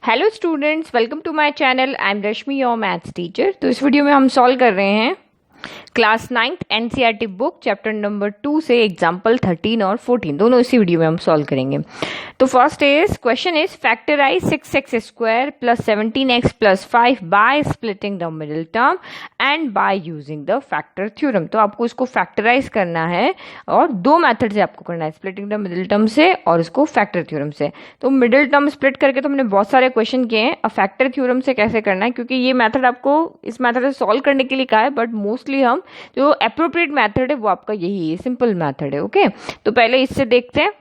Hello students, welcome to my channel. I am Rashmi, your maths teacher. तो इस video में हम सॉल्व कर रहे हैं class 9th NCERT book chapter number 2 से एग्जाम्पल 13 और 14 दोनों इसी वीडियो में हम सॉल्व करेंगे। तो first is question is factorise 6x square plus 17x plus 5 by splitting the middle term and by using the factor theorem. तो आपको इसको फैक्टराइज करना है और दो मेथड से आपको करना है, स्प्लिटिंग द मिडिल टर्म से और इसको फैक्टर थ्योरम से। तो मिडिल टर्म स्प्लिट करके तो हमने बहुत सारे क्वेश्चन किए हैं। अब फैक्टर थ्योरम से कैसे करना है, क्योंकि ये मेथड आपको इस मेथड से सॉल्व करने के लिए कहा है, बट मोस्टली हम जो अप्रोप्रिएट मेथड है वो आपका यही है, सिंपल मेथड है। ओके, तो पहले इससे देखते हैं।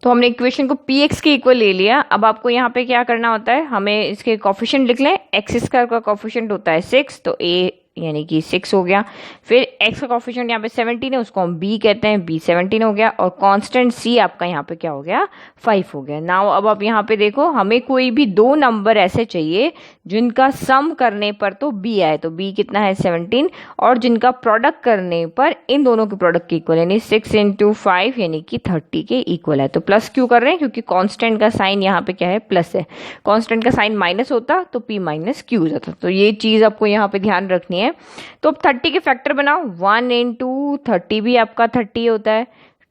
तो हमने इक्वेशन को px के इक्वल ले लिया। अब आपको यहाँ पे क्या करना होता है, हमें इसके कोफिशिएंट लिख लें। एक्स स्क्वायर का कोफिशिएंट होता है 6, तो a यानी कि 6 हो गया। फिर x का कोफिशिएंट यहाँ पे 17 है, उसको हम b कहते हैं, b 17 हो गया। और कांस्टेंट c आपका यहाँ पे क्या हो गया, 5 हो गया। नाउ अब आप यहाँ पे देखो, हमें कोई भी दो नंबर ऐसे चाहिए जिनका सम करने पर तो b आए। तो b कितना है, 17, और जिनका प्रोडक्ट करने पर इन दोनों के प्रोडक्ट के इक्वल यानी 6 × 5 यानी कि 30 के इक्वल है। तो प्लस क्यों कर रहे हैं, क्योंकि कांस्टेंट का साइन यहाँ पे क्या है, प्लस है। कांस्टेंट का साइन माइनस होता तो p माइनस क्यू हो जाता। तो ये चीज आपको यहाँ पे ध्यान रखनी है। तो अब 30 के फैक्टर बनाओ। 1 × 30 भी आपका 30 होता है,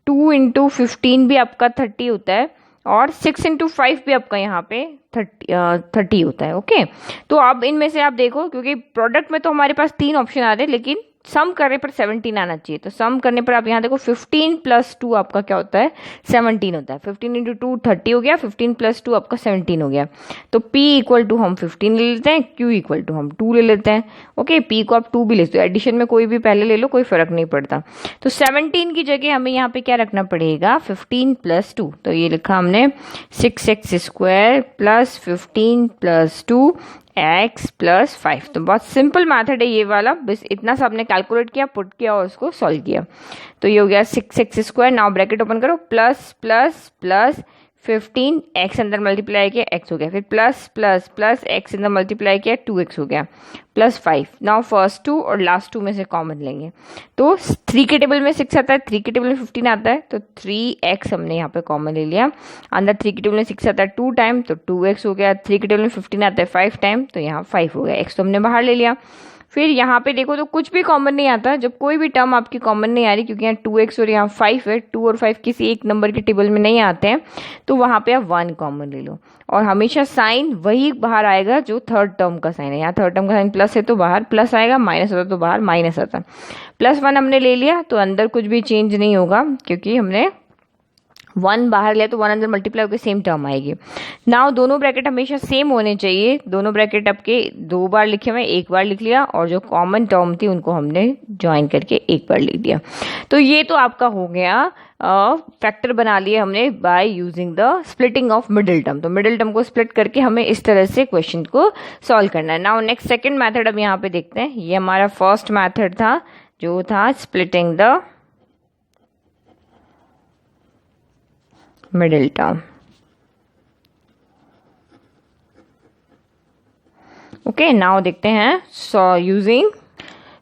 2 × 15 भी आपका 30 होता है, और 6 × 5 भी आपका यहाँ पे 30 होता है। ओके, तो अब इनमें से आप देखो, क्योंकि प्रोडक्ट में तो हमारे पास 3 ऑप्शन आ रहे हैं, लेकिन सम करने पर 17 आना चाहिए। तो सम करने पर आप यहाँ देखो 15 + 2 आपका क्या होता है, 17 होता है। 15 × 2 30 हो गया, 15 + 2 आपका 17 हो गया। तो p = हम 15 ले लेते हैं, q = हम 2 ले लेते हैं। ओके, p को आप 2 भी ले सकते हो, एडिशन में कोई भी पहले ले लो, कोई फर्क नहीं पड़ता। तो 17 की जगह हमें यहाँ पे क्या रखना पड़ेगा, 15 + 2। तो ये लिखा हमने 6x square plus 15 + 2 x plus 5। तो बहुत सिंपल मैथड है ये वाला, बस इतना सा आपने कैलकुलेट किया, पुट किया और उसको सॉल्व किया। तो ये हो गया 6x square. Now bracket open करो, प्लस प्लस प्लस 15 x अंदर मल्टीप्लाई किया, x हो गया। फिर प्लस प्लस प्लस x अंदर मल्टीप्लाई किया, 2x हो गया, प्लस 5। नाउ फर्स्ट 2 और लास्ट 2 में से कॉमन लेंगे। तो 3 के टेबल में 6 आता है, 3 के टेबल में 15 आता है, तो 3x हमने यहाँ पे कॉमन ले लिया। अंदर 3 के टेबल में 6 आता है 2 टाइम, तो 2x हो गया। 3 के टेबल में 15 आता है 5 टाइम, तो यहाँ 5 हो गया। x तो हमने बाहर ले लिया। फिर यहाँ पे देखो तो कुछ भी कॉमन नहीं आता। जब कोई भी टर्म आपकी कॉमन नहीं आ रही, क्योंकि यहाँ 2x और यहाँ 5 है, 2 और 5 किसी एक नंबर के टेबल में नहीं आते हैं, तो वहाँ पे आप 1 कॉमन ले लो। और हमेशा साइन वही बाहर आएगा जो थर्ड टर्म का साइन है। यहाँ थर्ड टर्म का साइन प्लस है तो बाहर प्लस आएगा, माइनस होता तो बाहर माइनस आता। +1 हमने ले लिया, तो अंदर कुछ भी चेंज नहीं होगा, क्योंकि हमने 1 बाहर लिया तो 1 अंदर मल्टीप्लाई होकर सेम टर्म आएगी। नाउ दोनों ब्रैकेट हमेशा सेम होने चाहिए। दोनों ब्रैकेट आपके 2 बार लिखे हुए, 1 बार लिख लिया, और जो कॉमन टर्म थी उनको हमने ज्वाइन करके 1 बार लिख दिया। तो ये तो आपका हो गया फैक्टर बना लिया हमने bye using the splitting of middle term. तो मिडिल टर्म को स्प्लिट करके हमें इस तरह से क्वेश्चन को सॉल्व करना है। नाउ नेक्स्ट सेकेंड मैथड अब यहाँ पे देखते हैं। ये हमारा फर्स्ट मैथड था, जो था splitting the middle term. Okay, now देखते हैं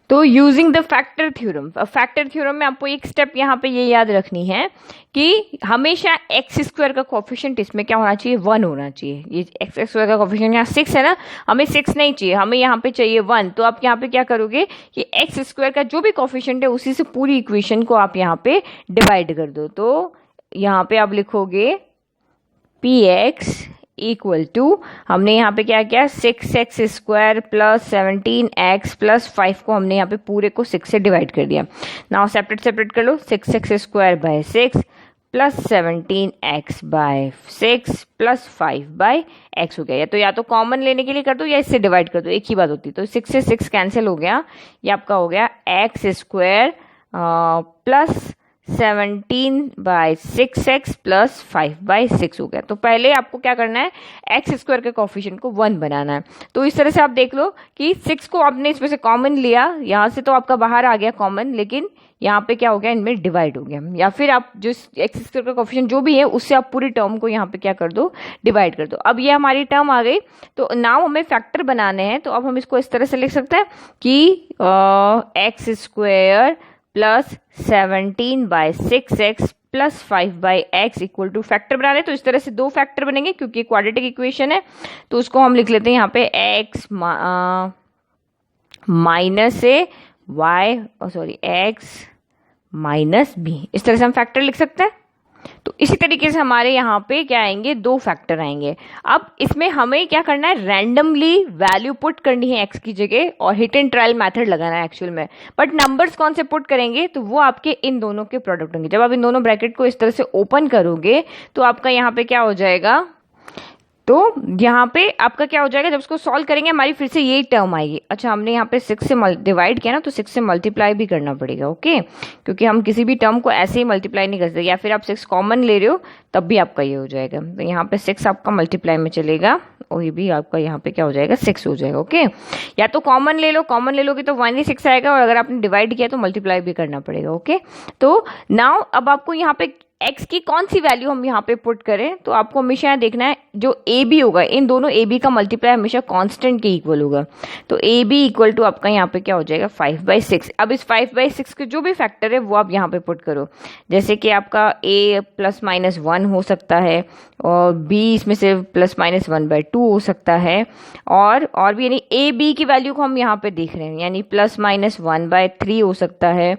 using the factor theorem. Factor theorem में आपको एक स्टेप यहाँ पे ये याद रखनी है कि हमेशा x स्क्वायर का कोफिशिएंट इसमें क्या होना चाहिए, 1 होना चाहिए। ये x स्क्वायर का कोफिशिएंट यहाँ 6 है ना, हमें 6 नहीं चाहिए, हमें यहाँ पे चाहिए 1। तो आप यहाँ पे क्या करोगे कि x स्क्वायर का जो भी कोफिशिएंट है उसी से पूरी इक्वेशन को आप यहाँ पे डिवाइड कर दो। तो यहाँ पे आप लिखोगे px = हमने यहाँ पे क्या किया, 6x square plus 17x plus 5 को हमने यहाँ पे पूरे को 6 से डिवाइड कर दिया। नाउ सेपरेट कर लो, 6x square by 6 plus 17x by 6 plus 5 by x हो गया। या तो कॉमन लेने के लिए कर दो या इससे डिवाइड कर दो, एक ही बात होती है। तो 6 से 6 कैंसिल हो गया, ये आपका हो गया x square plus 17/6x plus 5/6 हो गया। तो पहले आपको क्या करना है, x स्क्वायर के कोफिशिएंट को 1 बनाना है। तो इस तरह से आप देख लो कि 6 को आपने इसमें से कॉमन लिया, यहाँ से तो आपका बाहर आ गया कॉमन, लेकिन यहाँ पे क्या हो गया, इनमें डिवाइड हो गया। या फिर आप जो x स्क्वायर का कोफिशिएंट जो भी है उससे आप पूरी टर्म को यहाँ पे क्या कर दो, डिवाइड कर दो। अब ये हमारी टर्म आ गई। तो नाउ हमें फैक्टर बनाने हैं, तो अब हम इसको इस तरह से लिख सकते हैं कि x स्क्वायर प्लस 17/6x प्लस 5/x इक्वल टू, फैक्टर बना रहे तो इस तरह से दो फैक्टर बनेंगे क्योंकि क्वाड्रेटिक इक्वेशन है, तो उसको हम लिख लेते हैं यहाँ पे x माइनस ए वाई, x माइनस बी, इस तरह से हम फैक्टर लिख सकते हैं। तो इसी तरीके से हमारे यहाँ पे क्या आएंगे, दो फैक्टर आएंगे। अब इसमें हमें क्या करना है, रैंडमली वैल्यू पुट करनी है x की जगह और हिट एंड ट्रायल मेथड लगाना है एक्चुअल में। बट नंबर्स कौन से पुट करेंगे, तो वो आपके इन दोनों के प्रोडक्ट होंगे। जब आप इन दोनों ब्रैकेट को इस तरह से ओपन करोगे तो आपका यहाँ पे क्या हो जाएगा, तो यहाँ पे आपका क्या हो जाएगा, जब उसको सॉल्व करेंगे हमारी फिर से यही टर्म आएगी। अच्छा, हमने यहाँ पे 6 से डिवाइड किया ना, तो 6 से मल्टीप्लाई भी करना पड़ेगा, ओके, क्योंकि हम किसी भी टर्म को ऐसे ही मल्टीप्लाई नहीं कर सकते, या फिर आप 6 कॉमन ले रहे हो तब भी आपका ये हो जाएगा। तो यहाँ पे 6 आपका मल्टीप्लाई में चलेगा और ये भी आपका यहाँ पे क्या हो जाएगा, 6 हो जाएगा, ओके। या तो कॉमन ले लो, कॉमन ले लोगे तो 1 ही 6 आएगा, और अगर आपने डिवाइड किया तो मल्टीप्लाई भी करना पड़ेगा, ओके। तो नाउ अब आपको यहाँ पे x की कौन सी वैल्यू हम यहाँ पे पुट करें, तो आपको हमेशा यहाँ देखना है जो ए बी होगा, इन दोनों ए बी का मल्टीप्लाई हमेशा कांस्टेंट के इक्वल होगा। तो ए बी इक्वल टू आपका यहाँ पे क्या हो जाएगा, 5/6। अब इस 5/6 के जो भी फैक्टर है वो आप यहाँ पे पुट करो, जैसे कि आपका a ±1 हो सकता है, और b इसमें से ±1/2 हो सकता है, और भी, यानी a b की वैल्यू को हम यहाँ पे देख रहे हैं, यानी ±1/3 हो सकता है,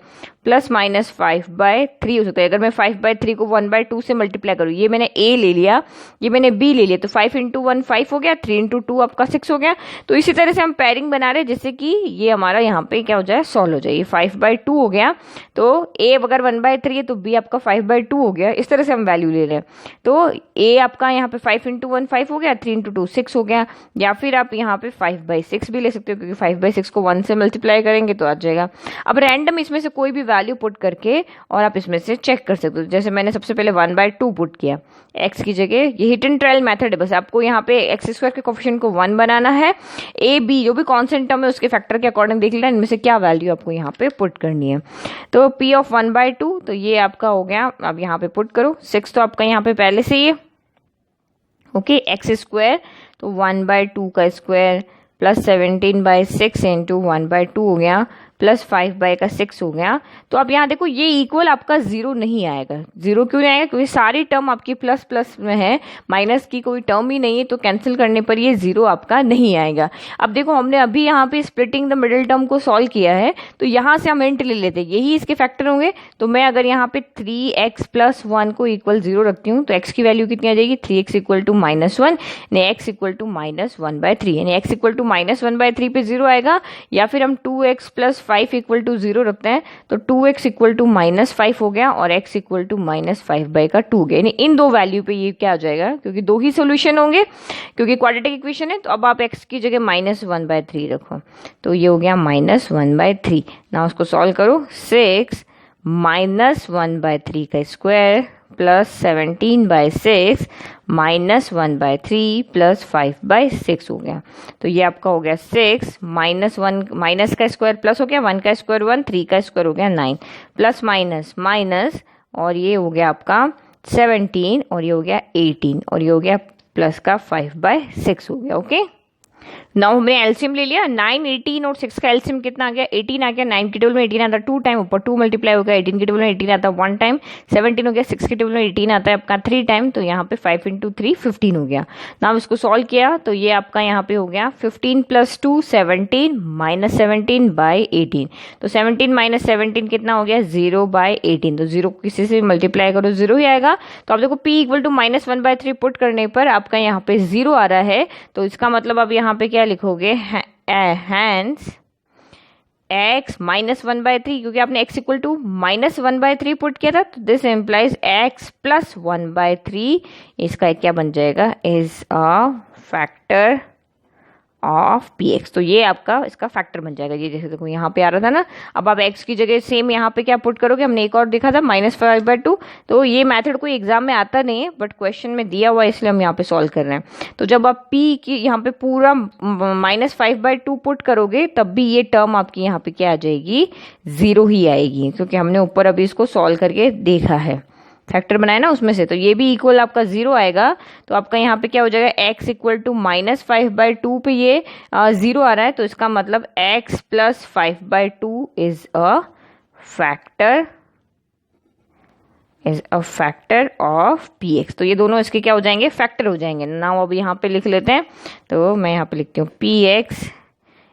±5/3 हो सकता है। अगर मैं 5/3 को 1/2 से मल्टीप्लाई करूँ, ये मैंने a ले लिया, ये मैंने b ले लिया, तो 5 × 1 5 हो गया, 3 × 2 आपका 6 हो गया। तो इसी तरह से हम पेयरिंग बना रहे हैं जिससे कि ये हमारा यहाँ पे क्या हो जाए, सॉल्व हो जाए। ये 5/2 हो गया, तो a अगर 1/3 है तो b आपका 5/2 हो गया। इस तरह से हम वैल्यू ले रहे हैं, तो a आपका यहाँ पे 5 × 1 5 हो गया, 3 × 2 6 हो गया, या फिर आप यहाँ पे 5/6 भी ले सकते हो, क्योंकि 5/6 को 1 से मल्टीप्लाई करेंगे तो आ जाएगा। अब रैंडम इसमें से कोई भी वैल्यू पुट करके और आप इसमें से चेक कर सकते हो। जैसे मैंने सबसे पहले 1/2 पुट किया x की जगह, ये हिट एंड ट्रायल मेथड है, बस आपको यहाँ पे x² के कोफिशिएंट को 1 बनाना है, a b जो भी कांस्टेंट टर्म है उसके फैक्टर के अकॉर्डिंग देख लेना इनमें से क्या वैल्यू आपको यहाँ पे पुट करनी है। तो p ऑफ 1/2, तो ये आपका हो गया, अब यहाँ पे पुट करो। 6 तो आपका यहाँ पे पहले से ही है, ओके, x², तो 1/2 का स्क्वायर प्लस 17/6 इंटू 1/2 हो गया, प्लस 5/6 हो गया। तो अब यहाँ देखो ये इक्वल आपका 0 नहीं आएगा। 0 क्यों नहीं आएगा, क्योंकि सारी टर्म आपकी प्लस प्लस में है, माइनस की कोई टर्म ही नहीं है, तो कैंसिल करने पर ये 0 आपका नहीं आएगा। अब देखो हमने अभी यहाँ पे स्प्लिटिंग द मिडिल टर्म को सॉल्व किया है, तो यहाँ से हम इंट ले लेते हैं, यही इसके फैक्टर होंगे। तो मैं अगर यहाँ पे 3x + 1 को इक्वल 0 रखती हूँ तो x की वैल्यू कितनी आ जाएगी, 3x = -1, यानी x = -1/3, यानी x = -1/3 पे 0 आएगा। या फिर हम 2x + 5 = 0 रखते हैं, तो 2x = -5 हो गया और x = -5/2 हो गया। यानी इन दो वैल्यू पे ये क्या हो जाएगा, क्योंकि दो ही सोल्यूशन होंगे, क्योंकि क्वाड्रेटिक इक्वेशन है। तो अब आप x की जगह -1/3 रखो, तो ये हो गया -1/3। ना उसको सॉल्व करो, 6 -1/3 का स्क्वायर प्लस 17/6 -1/3 प्लस 5/6 हो गया। तो ये आपका हो गया 6 -1, माइनस का स्क्वायर प्लस हो गया, 1 का स्क्वायर 1, 3 का स्क्वायर हो गया 9, प्लस माइनस माइनस, और ये हो गया आपका 17, और ये हो गया 18, और ये हो गया प्लस का 5/6 हो गया, ओके। नाउ हमने एलसीएम ले लिया, 9, 18 और 6 का एलसीएम कितना आ गया, 18 आ गया। 9 के टेबल में 18 आता है 2 टाइम, ऊपर 2 मल्टीप्लाई हो गया, 18 के टेबल में 18 आता है 1 टाइम, 17 हो गया। 6 के टेबल में 18 आता है आपका 3 टाइम, तो यहाँ पे 5 × 3 15 हो गया। नाउ इसको सॉल्व किया तो ये आपका यहाँ पे हो गया 15 + 2 17 -17/18, तो 17 - 17 कितना हो गया, 0/18, तो 0 किसी से मल्टीप्लाई करो 0 ही आएगा। तो आप देखो p = -1/3 पुट करने पर आपका यहाँ पे 0 आ रहा है, तो इसका मतलब अब यहाँ पे क्या लिखोगे, हैंस x -1/3, क्योंकि आपने x = -1/3 पुट किया था, तो दिस इम्प्लाइज x + 1/3, इसका क्या बन जाएगा, is a factor of px। तो ये आपका इसका फैक्टर बन जाएगा। ये जैसे देखो यहाँ पे आ रहा था ना, अब आप x की जगह सेम यहाँ पे क्या पुट करोगे, हमने एक और देखा था -5/2। तो ये मेथड कोई एग्जाम में आता नहीं है, बट क्वेश्चन में दिया हुआ है, इसलिए हम यहाँ पे सॉल्व कर रहे हैं। तो जब आप p की यहाँ पे पूरा -5/2 पुट करोगे, तब भी ये टर्म आपकी यहाँ पे क्या आ जाएगी, 0 ही आएगी, क्योंकि हमने ऊपर अभी इसको सॉल्व करके देखा है, फैक्टर बनाया ना उसमें से, तो ये भी इक्वल आपका 0 आएगा। तो आपका यहाँ पे क्या हो जाएगा, x = -5/2 पे ये 0 आ रहा है, तो इसका मतलब x + 5/2 is a factor is a factor of P x. तो ये दोनों इसके क्या हो जाएंगे, फैक्टर हो जाएंगे। नाउ अब यहाँ पे लिख लेते हैं, तो मैं यहाँ पे लिखती हूँ P x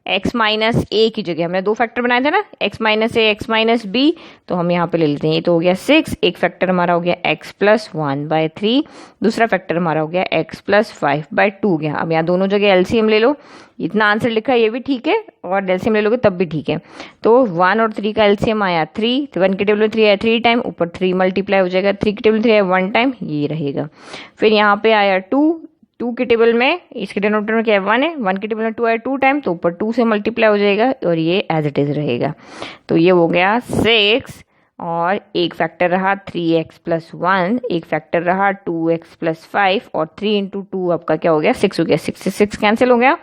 x minus A की जगह हमने दो फैक्टर बनाए थे ना, एक्स माइनस ए एक्स माइनस बी, तो हम यहाँ पे ले लेते हैं। ये तो हो गया 6, एक फैक्टर हमारा हो गया एक्स प्लस 1/3, दूसरा फैक्टर हमारा हो गया एक्स प्लस 5/2 गया। अब यहाँ दोनों जगह एलसीएम ले लो, इतना आंसर लिखा है ये भी ठीक है, और एलसीएम ले लोगे तब भी ठीक है। तो 1 और 3 का एलसीएम आया 3, तो 1 के टेबल में 3 आया 3 टाइम, ऊपर 3 मल्टीप्लाई हो जाएगा, 3 के टेबल में 3 आया 1 टाइम, ये रहेगा। फिर यहाँ पे आया 2 के टेबल में, इसके डिनोमिनेटर में क्या है 1 है, 1 के टेबल में 2 आया 2 टाइम, तो ऊपर 2 से मल्टीप्लाई हो जाएगा और ये एज इट इज रहेगा। तो ये हो गया 6, और एक फैक्टर रहा 3x प्लस 1, एक फैक्टर रहा 2x प्लस 5, और 3 इंटू 2 आपका क्या हो गया 6 हो गया, 6 से 6 कैंसिल हो गया।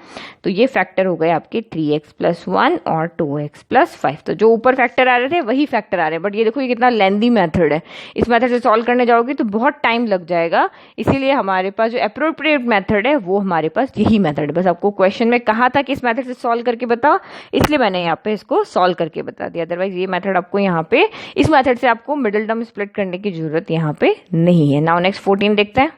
तो ये फैक्टर हो गए आपके 3x प्लस 1 और 2x प्लस 5। तो जो ऊपर फैक्टर आ रहे थे वही फैक्टर आ रहे हैं, बट ये देखो ये कितना लेंदी मेथड है, इस मेथड से सॉल्व करने जाओगे तो बहुत टाइम लग जाएगा। इसीलिए हमारे पास जो अप्रोप्रिएट मेथड है वो हमारे पास यही मेथड है। बस आपको क्वेश्चन में कहा था कि इस मेथड से सॉल्व करके बताओ, इसलिए मैंने यहाँ पे इसको सॉल्व करके बता दिया। अदरवाइज ये मेथड आपको यहाँ पे, इस मेथड से आपको मिडिल टर्म स्प्लिट करने की जरूरत यहाँ पे नहीं है। नाउ नेक्स्ट 14 देखते हैं।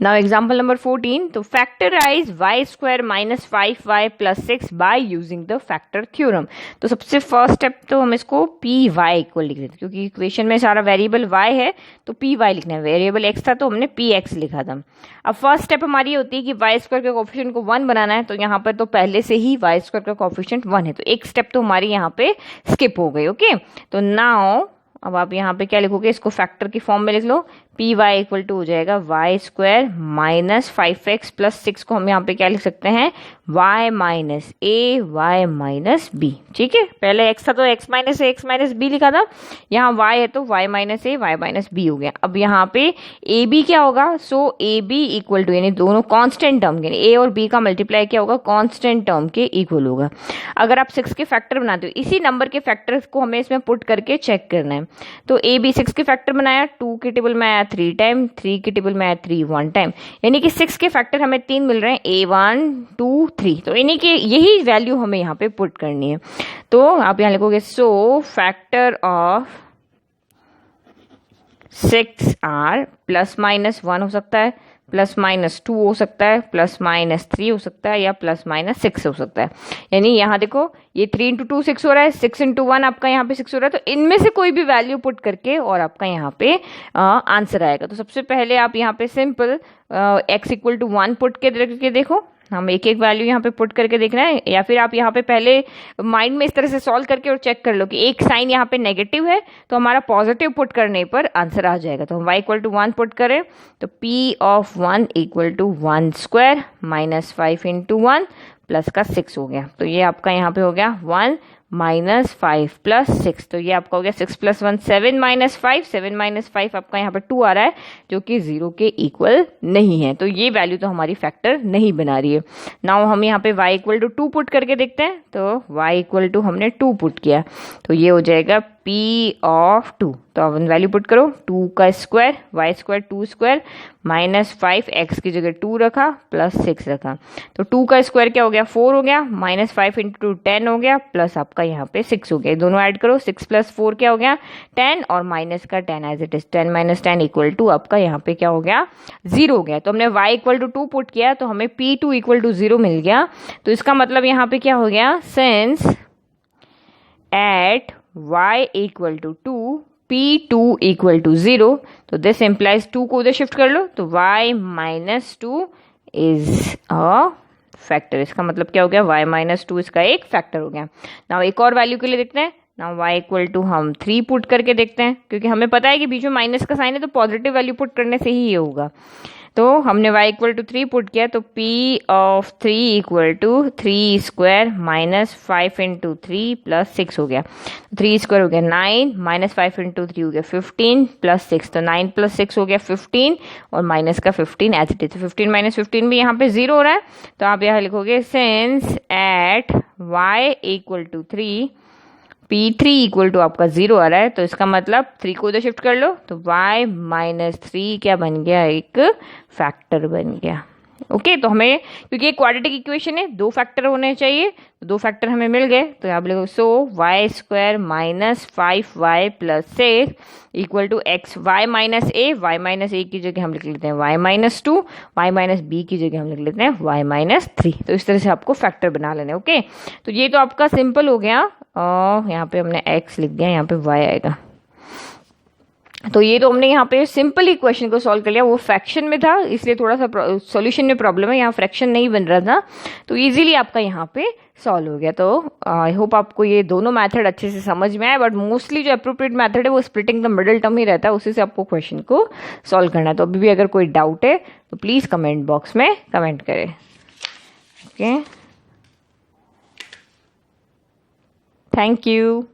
नाउ एग्जाम्पल नंबर 14, तो factorise y square minus 5y plus 6 by using the factor theorem. तो सबसे फर्स्ट स्टेप तो हम इसको पी वाई इक्वल लिख देते हैं, क्योंकि इक्वेशन में सारा वेरिएबल y है तो पी वाई लिखना है, वेरिएबल x था तो हमने पी एक्स लिखा था। अब फर्स्ट स्टेप हमारी होती है कि y स्क्वायर के कोफिशिएंट को 1 बनाना है, तो यहाँ पर तो पहले से ही y स्क्वायर का कोफिशिएंट 1 है, तो एक स्टेप तो हमारी यहाँ पे स्किप हो गई। ओके, तो नाउ अब आप यहाँ पे क्या लिखोगे, इसको फैक्टर की फॉर्म में लिख लो, पी वाई इक्वल टू हो जाएगा Y square minus 5x plus 6 को हम यहाँ पे क्या लिख सकते हैं, y माइनस ए वाई माइनस बी। ठीक है, पहले x था तो x माइनस ए एक्स माइनस बी लिखा था, यहाँ y है तो y माइनस ए वाई माइनस बी हो गया। अब यहाँ पे ए बी क्या होगा, सो ए बी इक्वल टू, यानी दोनों कांस्टेंट टर्म के, ए और बी का मल्टीप्लाई क्या होगा, कांस्टेंट टर्म के इक्वल होगा। अगर आप 6 के फैक्टर बनाते हो, इसी नंबर के फैक्टर्स को हमें इसमें पुट करके चेक करना है। तो ए बी 6 के फैक्टर बनाया, 2 के टेबल में आया 3 टाइम, 3 के टेबल में आया 3 1 टाइम, यानी कि 6 के फैक्टर हमें 3 मिल रहे हैं, A1 2 3, तो यानी कि यही वैल्यू हमें यहाँ पे पुट करनी है। तो आप यहाँ लिखोगे so factor of 6 are plus minus 1 हो सकता है, प्लस माइनस 2 हो सकता है, प्लस माइनस 3 हो सकता है, या प्लस माइनस 6 हो सकता है। यानी यहाँ देखो ये 3 इंटू 2 6 हो रहा है, 6 इंटू 1 आपका यहाँ पे 6 हो रहा है, तो इनमें से कोई भी वैल्यू पुट करके और आपका यहाँ पे आंसर आएगा। तो सबसे पहले आप यहाँ पे simple x equal to 1 put के देखो, हम एक एक वैल्यू यहाँ पे पुट करके देखना है, या फिर आप यहाँ पे पहले माइंड में इस तरह से सॉल्व करके और चेक कर लो कि एक साइन यहाँ पे नेगेटिव है तो हमारा पॉजिटिव पुट करने पर आंसर आ जाएगा। तो हम y इक्वल टू 1 पुट करें तो p of 1 equal to 1 square minus 5 into 1 plus का 6 हो गया। तो ये आपका यहाँ पे हो गया 1 माइनस 5 प्लस 6, तो ये आपका हो गया 6 प्लस 1 7 माइनस 5, 7 माइनस 5 आपका यहाँ पे 2 आ रहा है जो कि 0 के इक्वल नहीं है, तो ये वैल्यू तो हमारी फैक्टर नहीं बना रही है। नाउ हम यहाँ पे y इक्वल टू 2 पुट करके देखते हैं, तो y इक्वल टू हमने 2 पुट किया, तो ये हो जाएगा p ऑफ 2, तो अब वैल्यू पुट करो, 2 का square y square 2 square minus 5, x की जगह 2 रखा प्लस 6 रखा, तो 2 का स्क्वायर क्या हो गया 4 हो गया, माइनस 5 इंटू 10 हो गया, प्लस आपका यहाँ पे 6 हो गया, दोनों ऐड करो, 6 प्लस 4 क्या हो गया 10, और माइनस का 10 as it is, 10 minus 10 equal to आपका यहाँ पे क्या हो गया 0 हो गया। तो हमने y इक्वल टू 2 पुट किया तो हमें p2 इक्वल टू 0 मिल गया। तो इसका मतलब यहाँ पे क्या हो गया, since at y equal to 2 p2 equal to 0, तो दिस इम्प्लाइज 2 को उधर शिफ्ट कर लो, तो y minus 2 is a factor. इसका मतलब क्या हो गया, y माइनस 2 इसका एक फैक्टर हो गया। नाउ एक और वैल्यू के लिए देखते हैं, नाउ y इक्वल टू हम 3 पुट करके देखते हैं, क्योंकि हमें पता है कि बीच में माइनस का साइन है तो पॉजिटिव वैल्यू पुट करने से ही ये होगा। तो हमने y इक्वल टू 3 पुट किया, तो p of 3 equal to 3 square minus 5 into 3 plus 6 हो गया, 3 स्क्वायर हो गया 9, माइनस 5 इंटू 3 हो गया 15 प्लस 6, तो 9 प्लस 6 हो गया 15, और माइनस का 15 एज इट इज, 15 माइनस 15 भी यहाँ पे 0 हो रहा है, तो आप यहाँ लिखोगे since at y equal to 3 p3 equal to आपका 0 आ रहा है, तो इसका मतलब 3 को उधर शिफ्ट कर लो, तो y माइनस 3 क्या बन गया, एक फैक्टर बन गया। ओके, तो हमें क्योंकि ये क्वाड्रेटिक इक्वेशन है, 2 फैक्टर होने चाहिए, तो 2 फैक्टर हमें मिल गए, तो यहाँ पे लिखो so y square minus 5y plus 6 equal to x y minus A की जगह हम लिख लेते हैं y minus 2, y minus B की जगह हम लिख लेते हैं y माइनस 3। तो इस तरह से आपको फैक्टर बना लेना है। ओके, तो ये तो आपका सिंपल हो गया, यहाँ पे हमने x लिख दिया, यहाँ पे y आएगा। तो ये तो हमने यहाँ पे सिंपल इक्वेशन को सॉल्व कर लिया, वो फ्रैक्शन में था इसलिए थोड़ा सा सॉल्यूशन में प्रॉब्लम है, यहाँ फ्रैक्शन नहीं बन रहा था, तो इजीली आपका यहाँ पे सॉल्व हो गया। तो आई होप आपको ये दोनों मेथड अच्छे से समझ में आए, बट मोस्टली जो अप्रोप्रिएट मेथड है वो स्प्लिटिंग द मिडिल टर्म ही रहता है, उसी से आपको क्वेश्चन को सॉल्व करना है। तो अभी भी अगर कोई डाउट है तो प्लीज़ कमेंट बॉक्स में कमेंट करें। Okay, thank you.